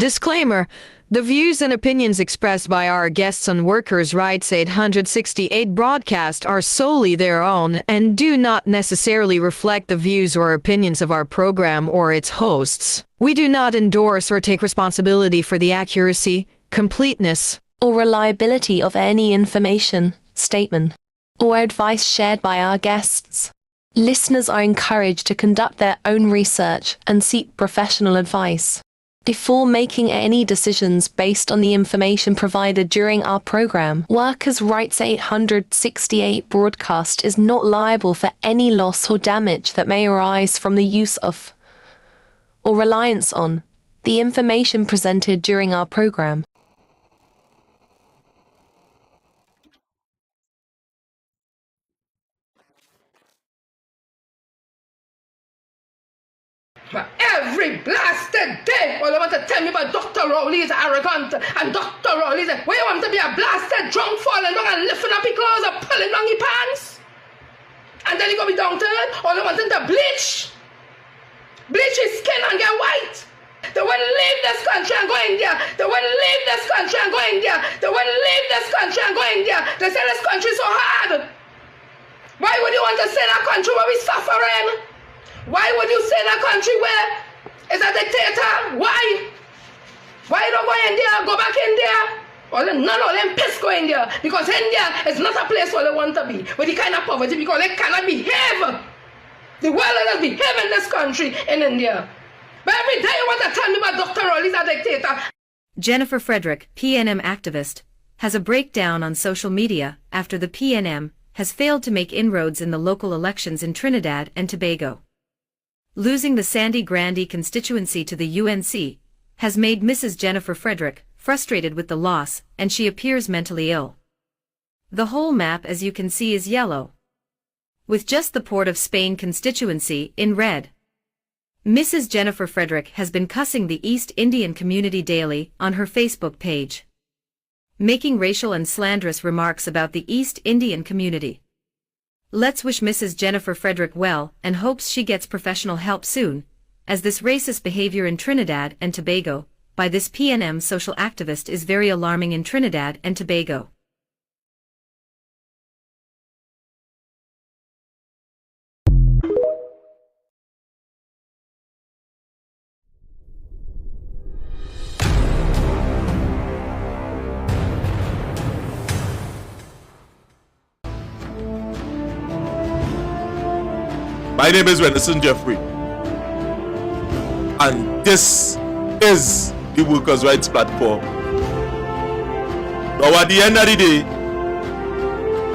Disclaimer: the views and opinions expressed by our guests on Workers' Rights 868 broadcast are solely their own and do not necessarily reflect the views or opinions of our program or its hosts. We do not endorse or take responsibility for the accuracy, completeness, or reliability of any information, statement, or advice shared by our guests. Listeners are encouraged to conduct their own research and seek professional advice before making any decisions based on the information provided during our program. Workers' Rights 868 broadcast is not liable for any loss or damage that may arise from the use of or reliance on the information presented during our program. But every blasted day, all you want to tell me about Dr. Rowley is arrogant, and Dr. Rowley is, where you want to be a blasted drunk falling down and lifting up his clothes and pulling down his pants? And then he gonna be down to it? All you want to bleach his skin and get white. They wouldn't leave this country and go India. They wouldn't leave this country and go India. They wouldn't leave this country and go India. They say this country is so hard. Why would you want to stay in a country where we're suffering? Why would you stay in a country where it's a dictator? Why? Why you don't go India? Go back India. None of them piss go India. Because India is not a place where they want to be. With the kind of poverty, because they cannot behave. The world doesn't behave in this country, in India. But every day you want to tell me about Dr. Rowley's a dictator. Jennifer Fredrick, PNM activist, has a breakdown on social media after the PNM has failed to make inroads in the local elections in Trinidad and Tobago. Losing the Sandy Grande constituency to the UNC has made Mrs. Jennifer Fredrick frustrated with the loss, and she appears mentally ill. The whole map, as you can see, is yellow, with just the Port of Spain constituency in red. Mrs. Jennifer Fredrick has been cussing the East Indian community daily on her Facebook page, making racial and slanderous remarks about the East Indian community. Let's wish Mrs. Jennifer Fredrick well and hopes she gets professional help soon, as this racist behavior in Trinidad and Tobago by this PNM social activist is very alarming in Trinidad and Tobago. My name is Renison Jeffrey, and this is the Workers' Rights Platform. Now at the end of the day,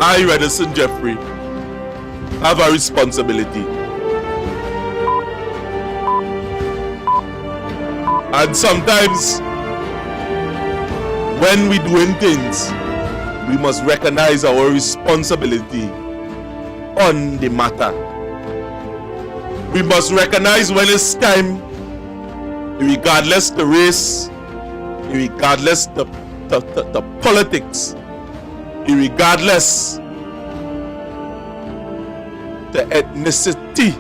I, Renison Jeffrey, have a responsibility. And sometimes, when we're doing things, we must recognize our responsibility on the matter. We must recognize when it's time, regardless the race, regardless the politics, regardless the ethnicity.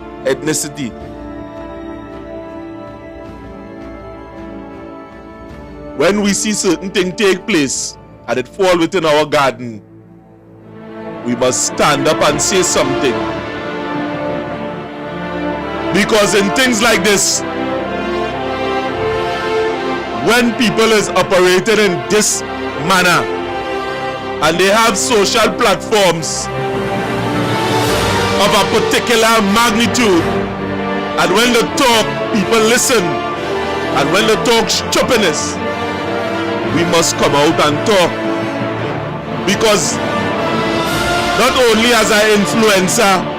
When we see certain things take place and it fall within our garden, we must stand up and say something. Because in things like this, when people is operating in this manner and they have social platforms of a particular magnitude, and when they talk, people listen, and when they talk stupidness, we must come out and talk. Because not only as an influencer,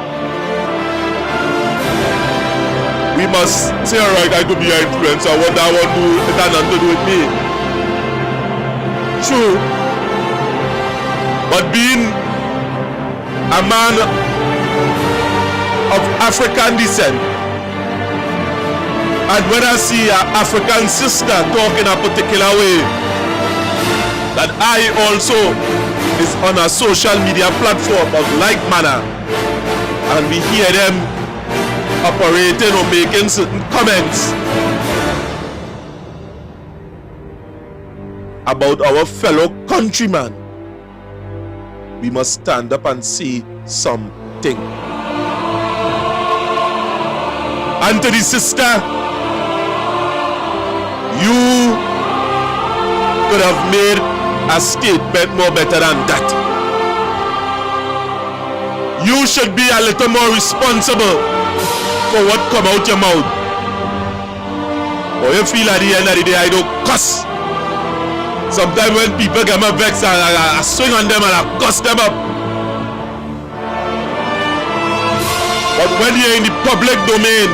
we must say, alright, I could be an influencer, what I want to do, it has nothing to do with me. True. But being a man of African descent, and when I see an African sister talk in a particular way, that I also is on a social media platform of like manner, and we hear them operating or making certain comments, about our fellow countrymen, we must stand up and say something. And to the sister, you could have made a statement more better than that. You should be a little more responsible for what come out your mouth. Or you feel at the end of the day, I don't cuss. Sometimes when people get my vex, I swing on them and I cuss them up. But when you're in the public domain,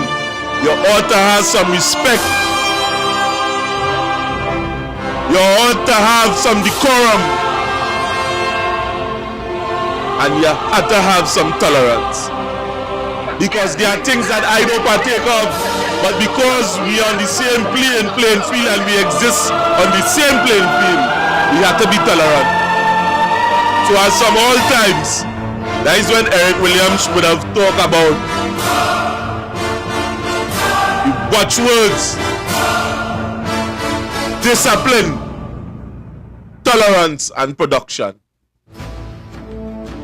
you ought to have some respect. You ought to have some decorum. And you have to have some tolerance. Because there are things that I don't partake of, but because we are on the same playing field and we exist on the same playing field, we have to be tolerant. So at some all times, that is when Eric Williams would have talked about the watchwords: discipline, tolerance, and production.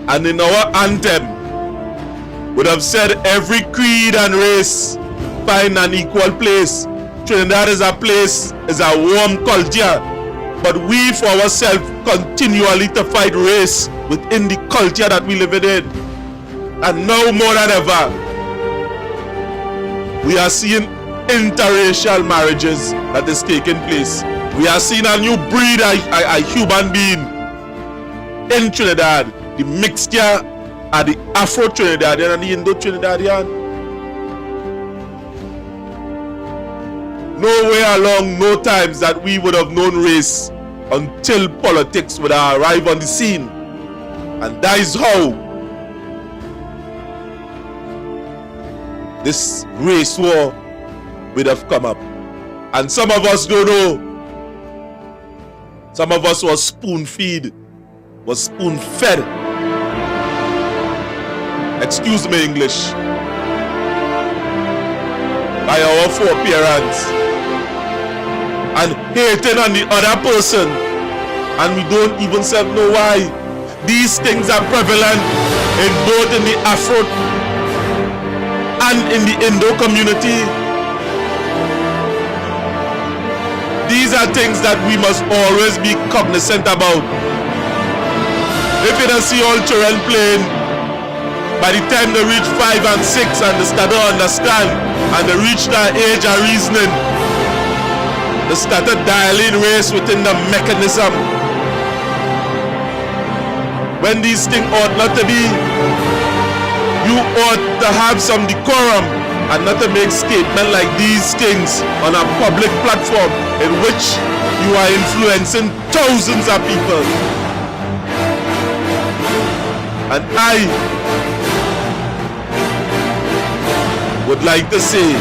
And in our anthem, would have said every creed and race find an equal place. Trinidad is a place, is a warm culture, but we for ourselves continually to fight race within the culture that we live in. And now more than ever, we are seeing interracial marriages that is taking place. We are seeing a new breed of human being in Trinidad. The mixture of the Afro-Trinidadian and the Indo-Trinidadian. Nowhere along, no times that we would have known race until politics would have arrived on the scene. And that is how this race war would have come up. And some of us don't know. Some of us was spoon-fed, was spoon-fed. Excuse me, English. By our foreparents. And hating on the other person. And we don't even know why. These things are prevalent in both in the Afro and in the Indo community. These are things that we must always be cognizant about. If you don't see all children playing, by the time they reach 5 and 6 and they start to understand and they reach that age of reasoning, they started dialing race within the mechanism. When these things ought not to be, you ought to have some decorum and not to make statements like these things on a public platform in which you are influencing thousands of people. And I would like to say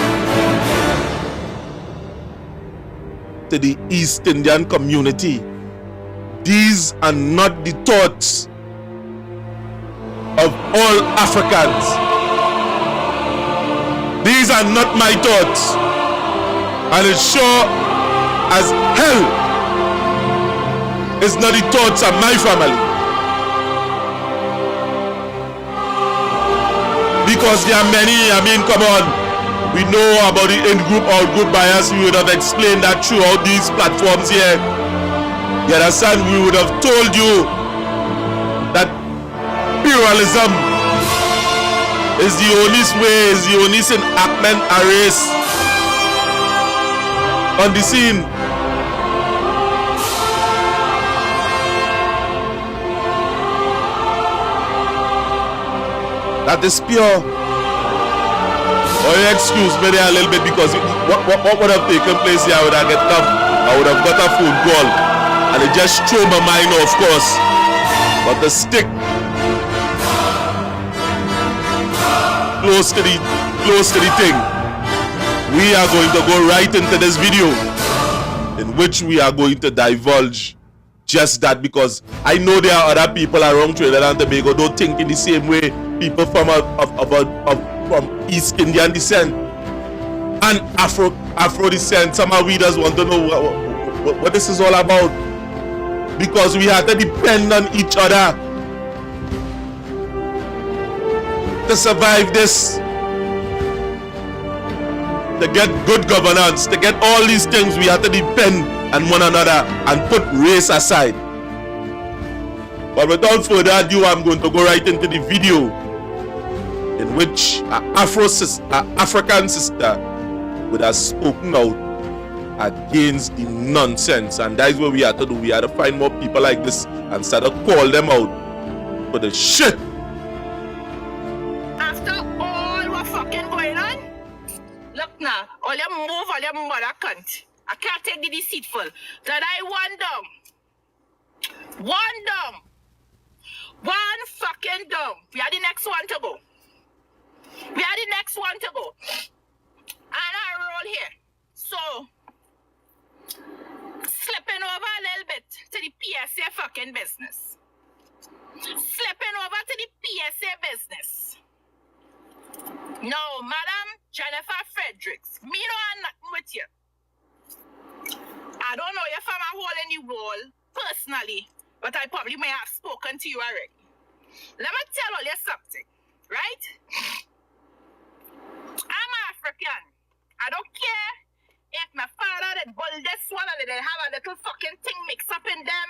to the East Indian community, these are not the thoughts of all Africans. These are not my thoughts, and it sure as hell is not the thoughts of my family. Because there are many, come on, we know about the in-group or group bias. We would have explained that throughout these platforms here. You understand? We would have told you that pluralism is the only way, is the only enactment a race on the scene. That is pure. Oh, excuse me there a little bit, because what would have taken place here? I would have got a phone call and it just threw my mind, of course. But the stick close to the thing. We are going to go right into this video in which we are going to divulge just that, because I know there are other people around Trinidad and Tobago don't think in the same way. People from East Indian descent and Afro descent. Some of we just want to know what this is all about. because we had to depend on each other to survive this, to get good governance, to get all these things. We had to depend on one another and put race aside. But without further ado, I'm going to go right into the video in which an African sister would have spoken out against the nonsense. And that is what we had to do. We had to find more people like this and start to call them out for the shit. After all what fucking going on, look now, all your move, all your mother cunt. I can't take the deceitful. That I want them. One dumb. One fucking dumb. We are the next one to go. We are the next one to go. And I roll here. So, slipping over a little bit to the PSA fucking business. Slipping over to the PSA business. No, Madam Jennifer Fredericks, me no have nothing with you. I don't know if I'm a hole in the wall, personally, but I probably may have spoken to you already. Let me tell you something, right? I'm African. I don't care if my father did bull this one and they have a little fucking thing mixed up in them.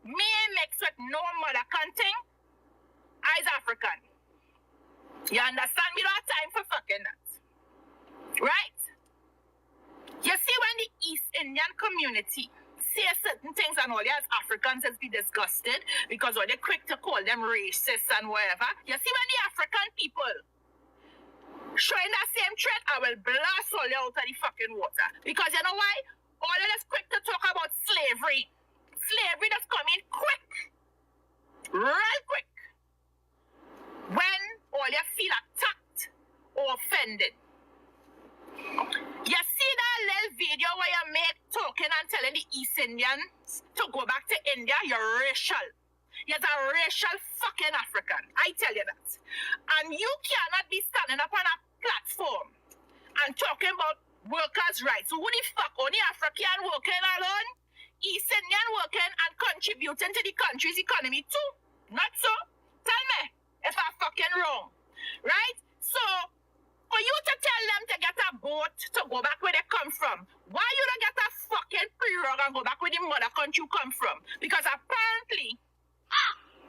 Me mixed with no mother cunting. I's African. You understand? Me don't have time for fucking that. Right? You see, when the East Indian community say certain things and all you as Africans is be disgusted because they're quick to call them racist and whatever. You see, when the African people showing that same trait, I will blast all you out of the fucking water. Because you know why? All of us quick to talk about slavery. Slavery that's coming quick. Real quick. When all you feel attacked or offended. You see that little video where you made talking and telling the East Indians to go back to India? You're racial. You're a racial fucking African. I tell you that. And you cannot be standing up on a platform and talking about workers' rights. So who the fuck only African working alone? East Indian working and contributing to the country's economy too. Not so? Tell me if I'm fucking wrong. Right? So, for you to tell them to get a boat to go back where they come from, why you don't get a fucking pre-rug and go back where the mother country you come from? Because apparently,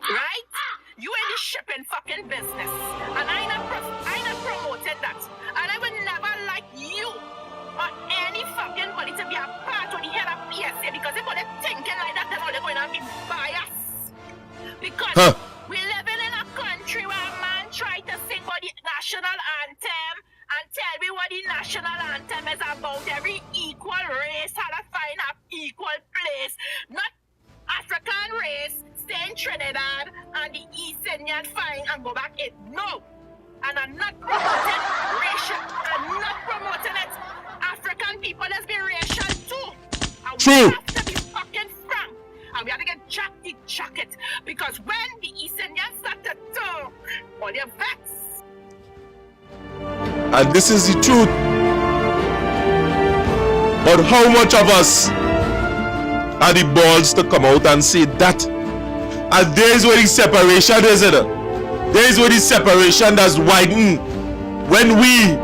right, you in the shipping fucking business. And I not promoted that. And I would never like you or any fucking body to be a part of the head of PSA because if they're thinking like that, then all they're going to be biased. Because we're living in a country where a man tried to sing for the national anthem and tell me what the national anthem is about. Every equal race had to find an equal place. Not African race, stay in Trinidad and the East Indian fine and go back in. No. And I'm not promoting racial. I'm not promoting it. African people, let's be racial too. And we have to be fucking frank. And we have to get Jack the jacket. Because when the East Indians start to talk, all their vex. And this is the truth. But how much of us are the balls to come out and say that? And there is where the separation is, isn't it? There is where the separation that's widened when we,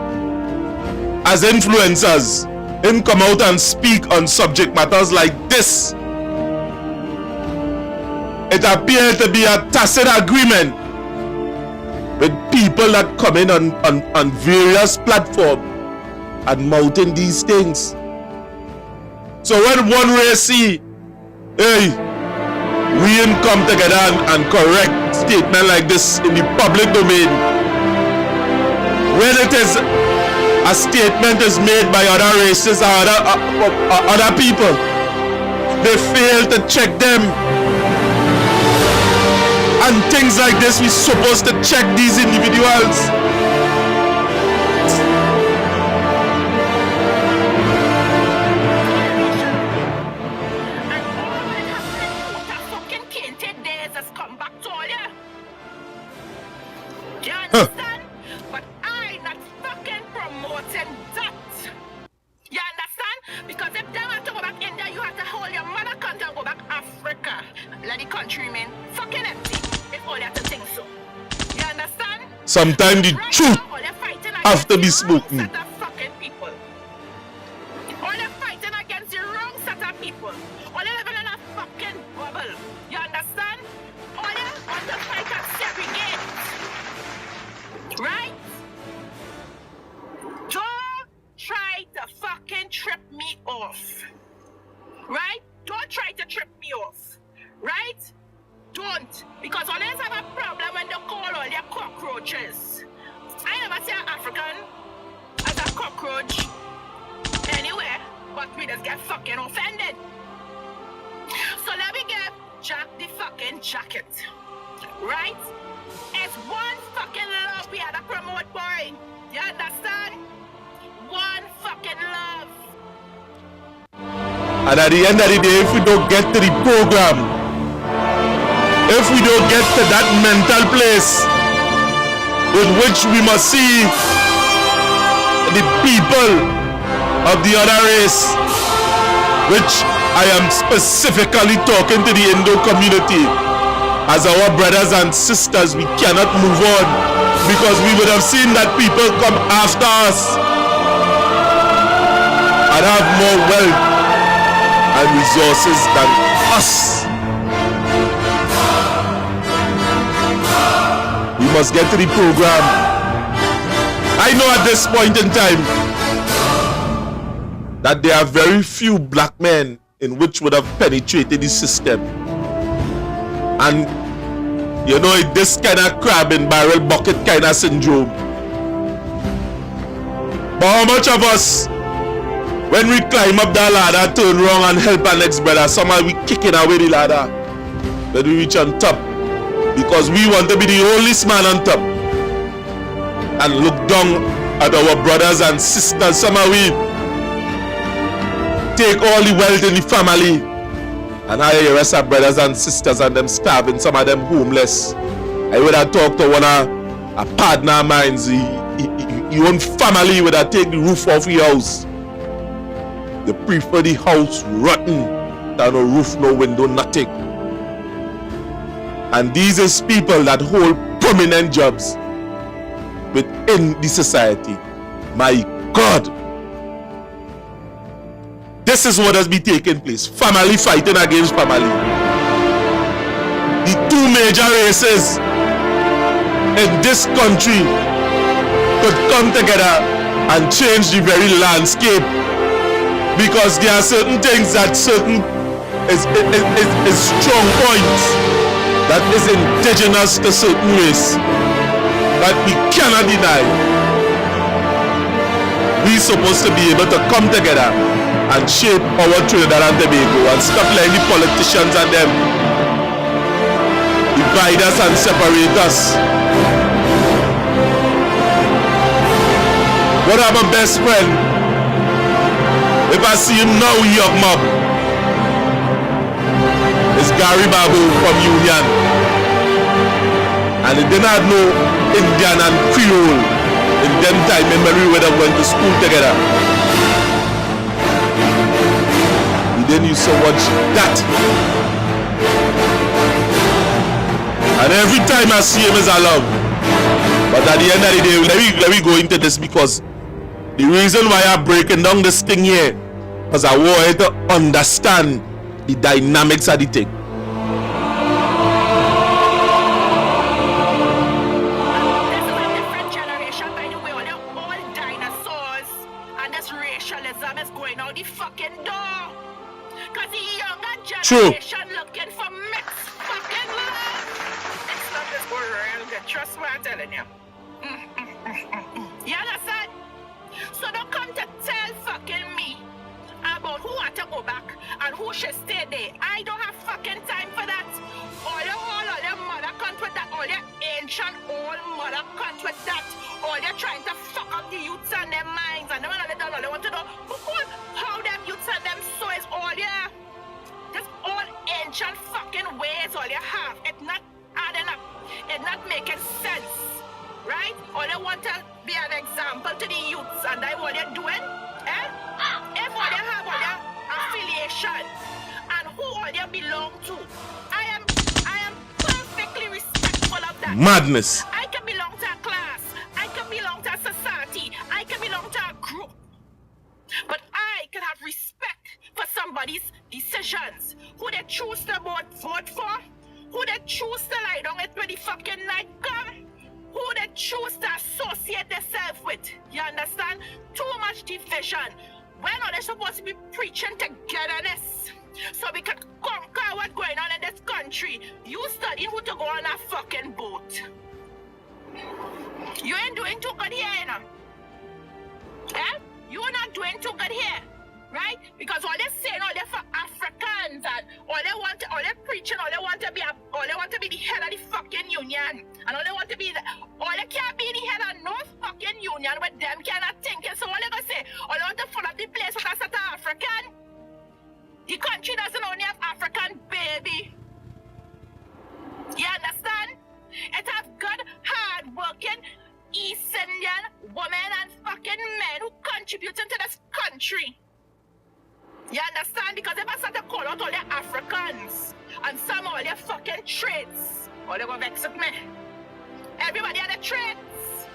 as influencers, come out and speak on subject matters like this. It appears to be a tacit agreement with people that come in on various platforms and mouthing these things. So when one race see, hey, we didn't come together and correct statement like this in the public domain, when it is a statement is made by other races or other people, they fail to check them. And things like this, we're supposed to check these individuals. And all that happened with that fucking tainted days has come back to all you. Do you understand? But I not fucking promoting that. You understand? Because if they want to go back India, you have to hold your mother country and go back Africa. mainstreaming fucking empty. If all you have to think so. You understand? Sometimes the Right truth now, all you're fighting have to be against the wrong spoken. set of fucking people. All you're fighting against the wrong set of people. All you're living in a fucking bubble. You understand? All you want to fight and segregate. Right? Don't try to fucking trip me off. Right? Don't try to trip me off. Right? Don't. Because all you have a problem when they call all your cockroaches. I never see an African as a cockroach anywhere, but we just get fucking offended. So let me give Jack the fucking jacket. Right? It's one fucking love we had to promote, boy. You understand? One fucking love. And at the end of the day, if we don't get to the program, if we don't get to that mental place in which we must see the people of the other race, which I am specifically talking to the Indo community, as our brothers and sisters, we cannot move on, because we would have seen that people come after us and have more wealth and resources than us. We must get to the program. I know at this point in time that there are very few black men in which would have penetrated the system. And you know, it's this kind of crab in barrel bucket kind of syndrome. But how much of us, when we climb up that ladder, turn around and help our next brother, somehow we kicking away the ladder when we reach on top, because we want to be the only man on top and look down at our brothers and sisters. Somehow we take all the wealth in the family, and I hear rest our brothers and sisters and them starving, some of them homeless. I would have talked to one of a partner of mine, your own family would have take the roof off your house. They prefer the house rotten than no roof, no window, nothing. And these is people that hold prominent jobs within the society. My God, this is what has been taking place. Family fighting against family. The two major races in this country could come together and change the very landscape, because there are certain things that certain is strong points that is indigenous to certain race that we cannot deny. We supposed to be able to come together and shape our Trinidad and Tobago and stop letting the politicians and them divide us and separate us. What about my best friend? If I see him now, he up mob. It's Gary Babu from Union. And he didn't have no Indian and Creole in them time in memory when they went to school together. He didn't use so much that. And every time I see him is I love. But at the end of the day, let me go into this, because the reason why I'm breaking down this thing here, because I want you to understand the dynamics of the thing. This is a different generation, by the way. All the old dinosaurs and this racialism is going out the fucking door. Because the younger generation looking for mixed fucking love. Mixed love is going real good. Trust what I'm telling you. You understand? So don't come to tell fucking me about who want to go back and who should stay there. I don't have fucking time for that. All your mother cunt with that. All your ancient old mother cunt with that. All you're trying to fuck up the youths and their minds, and all they want to know how them youths and them so is all yeah. This old ancient fucking ways all you have. It's not adding up. It's not making sense. Right? All you want to be an example to the youths, and that's what you're doing? Eh? If all you have all your affiliation and who all you belong to. I Madness. I can belong to a class. I can belong to a society. I can belong to a group. But I can have respect for somebody's decisions. Who they choose to vote for. Who they choose to lie down with when the fucking night come. Who they choose to associate themselves with. You understand? Too much division. When are they supposed to be preaching togetherness? So we can conquer what's going on in this country. You study who to go on a fucking boat. You ain't doing too good here, you know. Eh? You're not doing too good here. Right? Because all they saying, all they for Africans and all they preaching, all they want to be the head of the fucking union. And all they want to be all they can't be the head of no fucking union with them cannot think. So all they gonna say, all they want to fill up the place with a set of African. The country doesn't only have African baby. You understand? It has good, hard-working East Indian women and fucking men who contributing to this country. You understand? Because if I start to call out all the Africans and some all their fucking traits, all they gonna vex with me. Everybody had the traits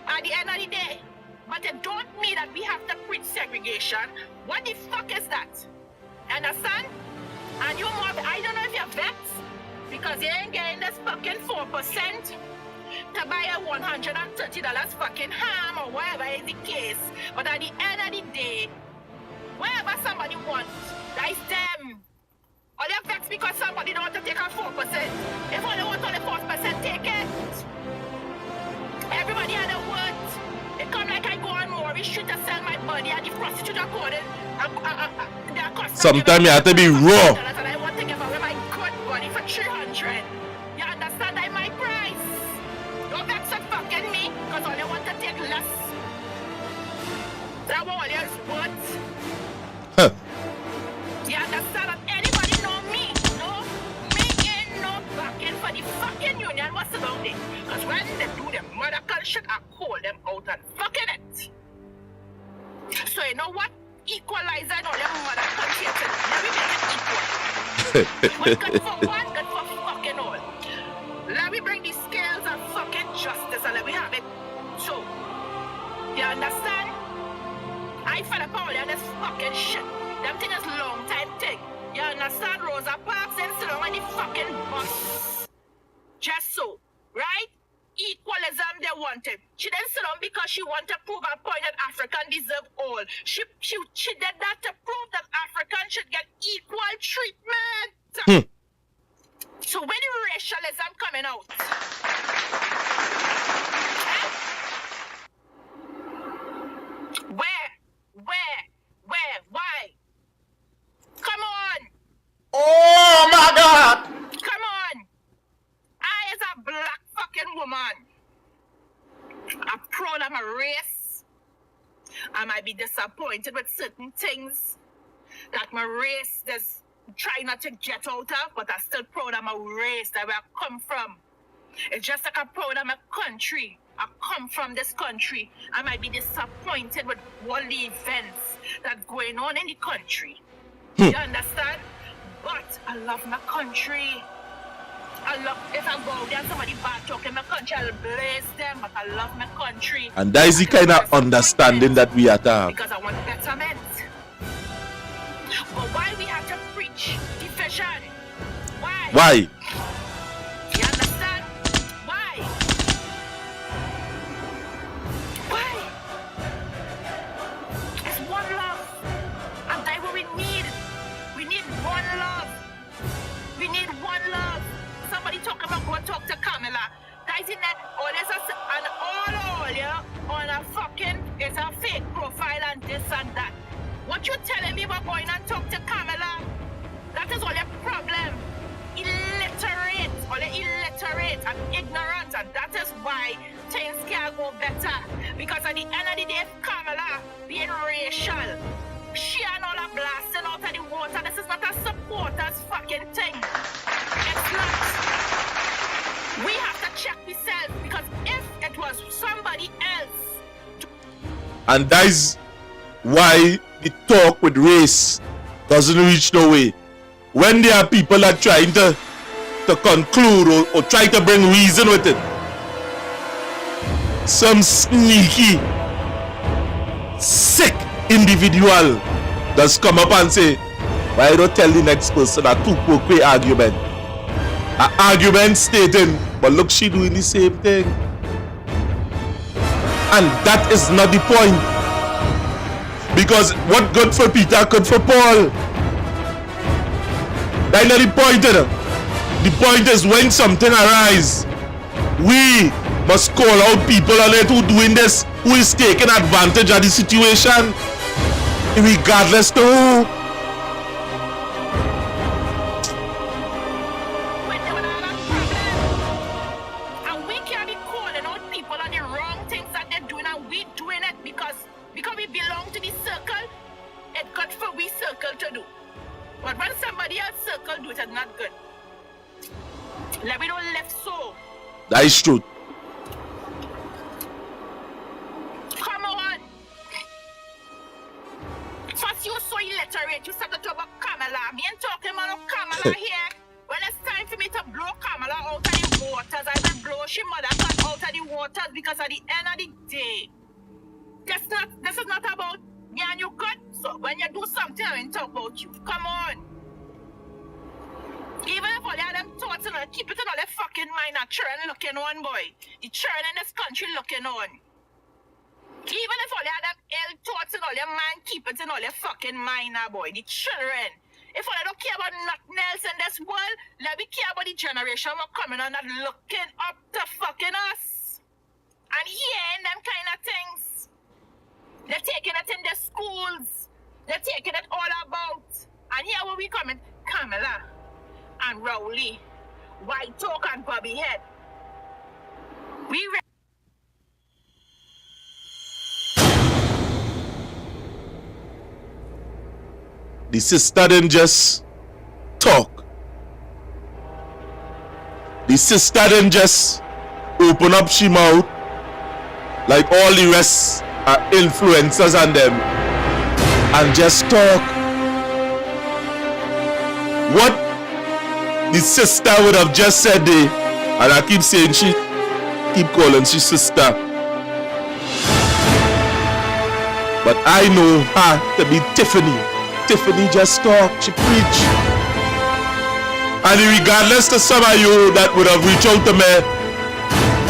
at the end of the day. But it don't mean that we have to preach segregation. What the fuck is that? Understand? And you more, I don't know if you're vexed because you ain't getting this fucking 4% to buy a $130 fucking ham or whatever is the case. But at the end of the day, whatever somebody wants, that is them. Or they're vexed because somebody don't want to take a 4%. If only want only 4%, take it. Everybody had a word. It come like I go on Maury Street to sell my body and the prostitute are calling. Sometimes you have to be raw. And I want to give away my good body for 300. You understand that my price? Don't vex with fucking me, because all you want to take less. That all is what? Huh. You understand that anybody know me? No, me ain't no fucking for the fucking union. What's about it? Because when they do the mother shit, I call them out and fucking it. So you know what? Equalize all them mother country. Let me make it equal. What's good for one, good for fucking all. Let me bring the scales of fucking justice and let me have it. So, you understand? I fell upon all this fucking shit. Them thing is long time thing. You understand? Rosa Parks and still on the fucking bus. Just so, right? Equalism they wanted. She didn't sit down because she wanted to prove a point that African deserve all. She did that to prove that Africans should get equal treatment. So when the racialism coming out? Where? Why? Come on! Oh my God! Come on! I as a black fucking woman. I'm proud of my race. I might be disappointed with certain things that my race does try not to get out of, but I'm still proud of my race, that where I come from. It's just like I'm proud of my country. I come from this country. I might be disappointed with all the events that's going on in the country. You understand? But I love my country. I love, if I go there and somebody bad talk in my country, I'll bless them, but I love my country. And that is the kind of understanding that we have to have. Because I want betterment. But why we have to preach division? Why? Why? You understand? Why? Why? It's one love. And that's what we need. We need one love. We need one love. Somebody talk about go talk to Camilla. That's in there. All this and all yeah, on a fucking it's a fake profile and this and that. What you telling me about going and talk to Camilla? That is all your problem. Illiterate, all the illiterate and ignorant, and that is why things can't go better. Because at the end of the day, Camilla being racial, she and all are blasting out of the water. This is not a supporters fucking thing. It's not. We have to check ourselves, because if it was somebody else. And that is why the talk with race doesn't reach no way. When there are people that trying to to conclude or try to bring reason with it. Some sneaky, sick individual does come up and say, why don't tell the next person a two-way argument? An argument stating, but look, she doing the same thing. And that is not the point. Because what good for Peter, good for Paul. That's not the point. The point is when something arises, we must call out people on it who doing this, who is taking advantage of the situation, regardless to who. And we can't be calling out people on the wrong things that they're doing, and we doing it because we belong to the circle. It's good for we circle to do. But when somebody else circle do it, it's not good. Let me don't left so. That is true. Come on. First you so illiterate, you started to talk about Kamala. Me ain't talking about no Kamala here. When it's time for me to blow Kamala out of the waters, I will blow she mother out of the waters, because at the end of the day, this is not about me and you good. So when you do something, I will talk about you. Come on. Even if all of them thoughts and keep it in all their fucking mind, a churn looking on, boy. The churn in this country looking on. Even if all of them ill thoughts in all their mind, keep it in all their fucking mind, boy. The children. If I don't care about nothing else in this world, let me care about the generation we're coming on and looking up to fucking us. And hearing them kind of things. They're taking it in their schools. They're taking it all about. And here where we coming, Kamala and Rowley, White Talk and Bobby Head. The sister didn't just talk. The sister didn't just open up she mouth like all the rest are influencers and them and just talk. What the sister would have just said there, and I keep saying she, keep calling she sister, but I know her to be Tiffany. Tiffany just talk, she preach. And regardless to some of you that would have reached out to me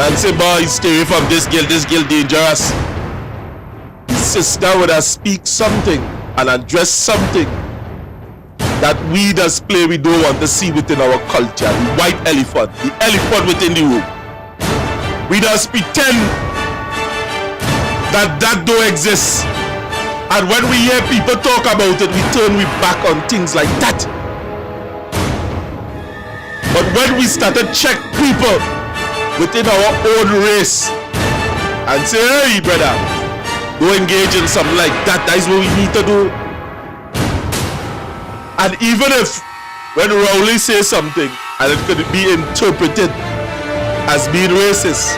and say, boy, stay away from this girl dangerous, the sister would have speak something and address something that we just play we don't want to see within our culture. The white elephant, the elephant within the room. We just pretend that don't exist. And when we hear people talk about it, we turn we back on things like that. But when we start to check people within our own race and say, hey brother, go engage in something like that, that is what we need to do. And even if when Rowley says something and it could be interpreted as being racist,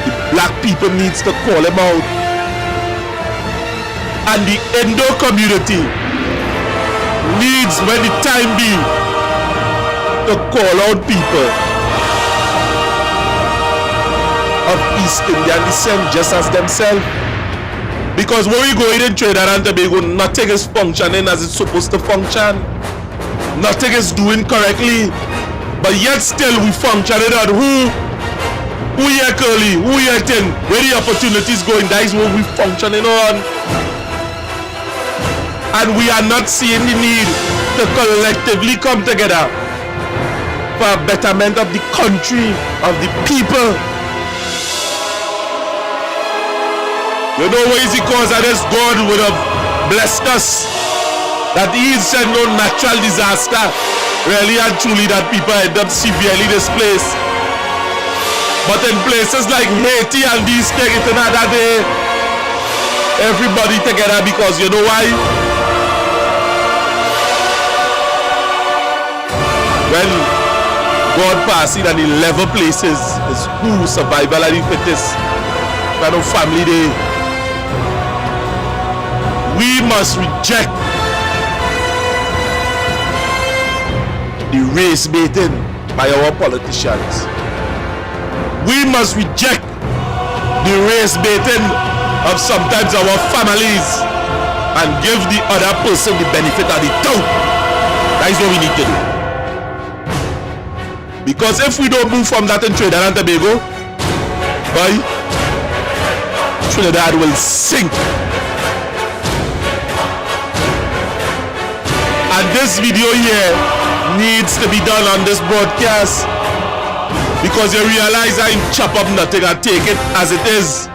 the black people needs to call him out. And the Indo community needs, when the time be, to call out people of East Indian descent just as themselves. Because when we go in Trinidad and Tobago, nothing is functioning as it's supposed to function. Nothing is doing correctly. But yet still we functioning on who here curly, who here thing, where the opportunities going, that is what we functioning on. And we are not seeing the need to collectively come together for a betterment of the country, of the people. You know what is the cause of this? God would have blessed us, that He said no natural disaster, really and truly, that people end up severely displaced. But in places like Haiti and these things, it's another day, everybody together, because you know why? When God passes in 11 places, it's who survival of the fittest, kind of family day. We must reject the race baiting. by our politicians. We must reject the race baiting of sometimes our families and give the other person the benefit of the doubt. That is what we need to do. Because if we don't move from that in Trinidad and Tobago, boy, Trinidad will sink. And this video here needs to be done on this broadcast, because you realize I ain't chop up nothing and take it as it is.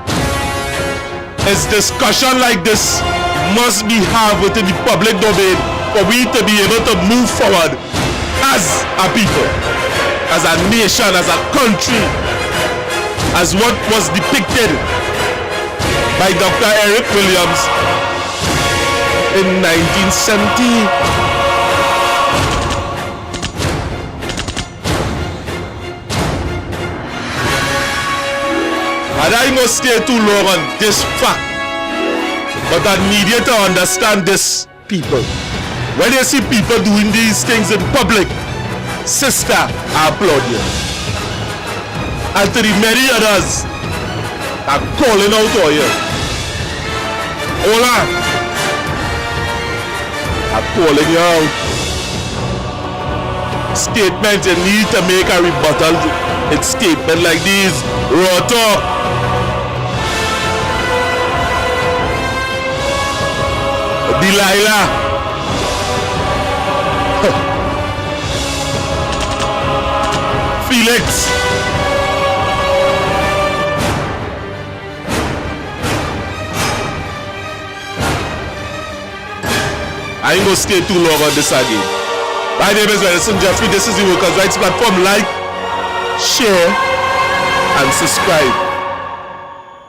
It's discussion like this must be had within the public domain for we to be able to move forward as a people, as a nation, as a country, as what was depicted by Dr. Eric Williams in 1970. And I must stay too long on this fact, but I need you to understand this, people. When you see people doing these things in public, sister, I applaud you. And to the many others, I'm calling out to you. Hola, I'm calling you out. Statement, you need to make a rebuttal. It's statement like these. Raw talk. Delilah. Felix. I ain't gonna stay too long on this again. My name is Edison Jeffrey. This is the Workers' Rights Platform. Like, share, and subscribe.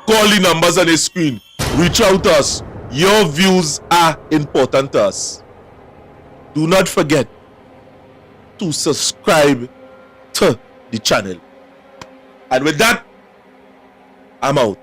Call the numbers on the screen. Reach out to us. Your views are important to us. Do not forget to subscribe to the channel. And with that, I'm out.